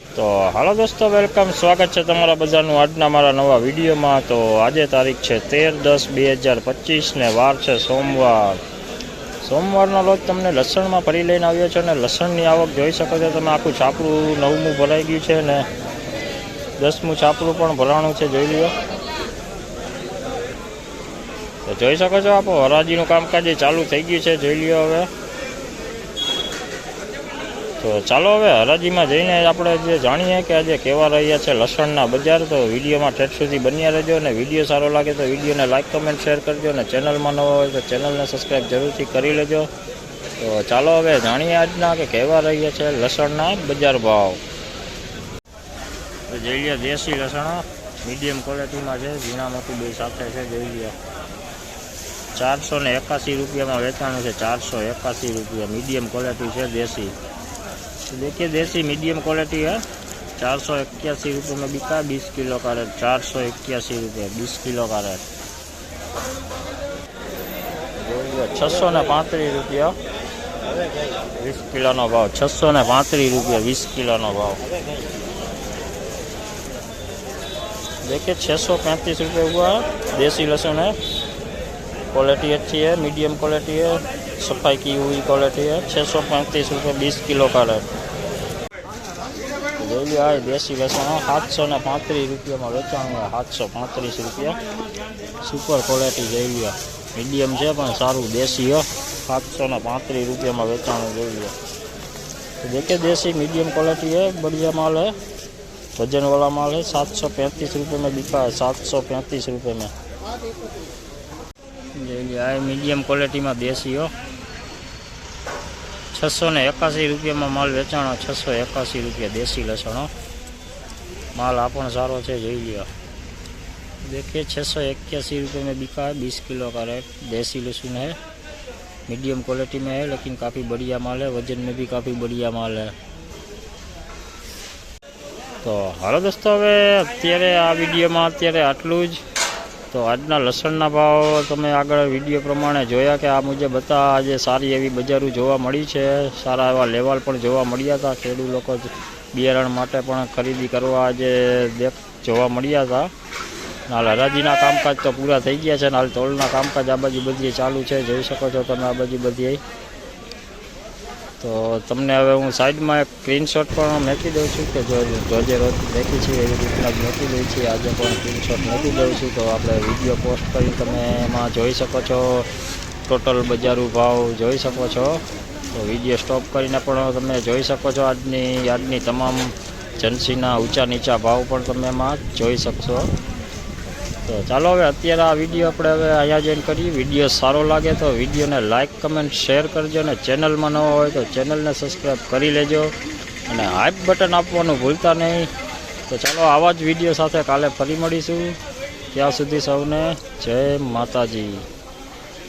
તો હાલો દોસ્તો, વેલકમ, સ્વાગત છે તમારા બધાનું આજના મારા નવા વિડીયોમાં। તો આજે તારીખ છે 13/10/2025 ને વાર છે સોમવારના રોજ તમને લસણમાં ભરી લઈને આવ્યો છે અને લસણની આવક જોઈ શકો છો તમે। આખું છાપરું 9મું ભરાઈ ગયું છે ને 10મું છાપરું પણ ભરાણું છે, જોઈ લ્યો। તો જોઈ શકો છો આપણું હરાજીનું કામકાજ ચાલુ થઈ ગયું છે, જોઈ લ્યો। હવે તો ચાલો હવે હરાજીમાં જઈને આપણે જે જાણીએ કે આજે કેવા રહ્યા છે લસણના બજાર। તો વિડીયોમાં ઠેઠ સુધી બન્યા રહેજો અને વિડીયો સારો લાગે તો વિડીયોને લાઇક કમેન્ટ શેર કરજો અને ચેનલમાં નવા હોય તો ચેનલને સબસ્ક્રાઈબ જરૂરથી કરી લેજો। તો ચાલો હવે જાણીએ આજના કે કેવા રહ્યા છે લસણના બજાર ભાવ। તો જોઈ લો, દેશી લસણ મીડિયમ ક્વોલિટીમાં છે, ઝીણા મોટી બે સાથે છે, જોઈ લો। 481 રૂપિયામાં વેચાણું છે, 481 રૂપિયા मीडियम क्वालिटी है देसी। तो देखिए देसी मीडियम क्वालिटी है, 481 रुपये में बिका। 20 किलो का रेट 481 रुपये, 20 किलो का रेट। 635 रुपया 20 किलो नो भाव, 635 रुपया 20 किलो नो भाव। देखिए 635 रुपये हुआ। देसी लहसुन है, क्वालिटी अच्छी है, मीडियम क्वालिटी है, सफाई की हुई क्वालिटी है। 635 रुपये 20 किलो का रेट। જોઈ લો, આ દેશી લસણ 735 રૂપિયામાં વેચાણું है, 735 રૂપિયા। સુપર ક્વોલિટી જોઈ લો, મીડિયમ છે પણ સારું દેશી है, 735 રૂપિયામાં વેચાણું જોઈ લો। तो देखिए देसी मीडियम क्वालिटी है, बढ़िया माल है, वजन वाला माल है। 735 रुपये में बिका है, 735 रुपये में। જોઈ લો, આ મીડિયમ ક્વોલિટીમાં દેશી हो, 681 રૂપિયામાં માલ વેચાણો, 681 રૂપિયા દેશી લસણ। माल आपन सारो है, જોઈ लो। देखिए 681 रुपये में बिका है, 20 किलो का रेट। देसी लहसुन है, मीडियम क्वालिटी में है, लेकिन काफ़ी बढ़िया माल है, वजन में भी काफ़ी बढ़िया माल है। तो हालो दोस्तों, હવે અત્યારે આ વિડીયોમાં અત્યારે આટલું જ। તો આજના લસણના ભાવ તમે આગળ વિડીયો પ્રમાણે જોયા કે આ મુજબ હતા। આજે સારી એવી બજારો જોવા મળી છે, સારા એવા લેવાલ પણ જોવા મળ્યા હતા। ખેડૂત લોકો બિયારણ માટે પણ ખરીદી કરવા આજે જોવા મળ્યા હતા। હાલ હરાજીના કામકાજ તો પૂરા થઈ ગયા છે ને હાલ તોલના કામકાજ આ બાજુ બધી ચાલુ છે, જોઈ શકો છો તમે આ બાજુ બધી। તો તમને હવે હું સાઈડમાં એક સ્ક્રીનશોટ પણ મૂકી દઉં છું કે રોજે રોજ દેખી છે એવી રીતના જ મૂકી દઉં છું। આજે પણ સ્ક્રીનશોટ મૂકી દઉં છું, તો આપણે વિડીયો પોસ્ટ કરી તમે એમાં જોઈ શકો છો, ટોટલ બજારો ભાવ જોઈ શકો છો। તો વિડીયો સ્ટોપ કરીને પણ તમે જોઈ શકો છો આજની તમામ જનસીના ઊંચા નીચા ભાવ પણ તમે એમાં જોઈ શકશો। તો ચાલો હવે અત્યારે આ વિડીયો આપણે હવે અહીંયા જોઈન કરીએ। વિડીયો સારો લાગે તો વિડીયોને લાઇક કમેન્ટ શેર કરજો અને ચેનલમાં નવા હોય તો ચેનલને સબસ્ક્રાઈબ કરી લેજો અને હાઈપ બટન આપવાનું ભૂલતા નહીં। તો ચાલો આવા જ વિડીયો સાથે કાલે ફરી મળીશું, ત્યાં સુધી સૌને જય માતાજી।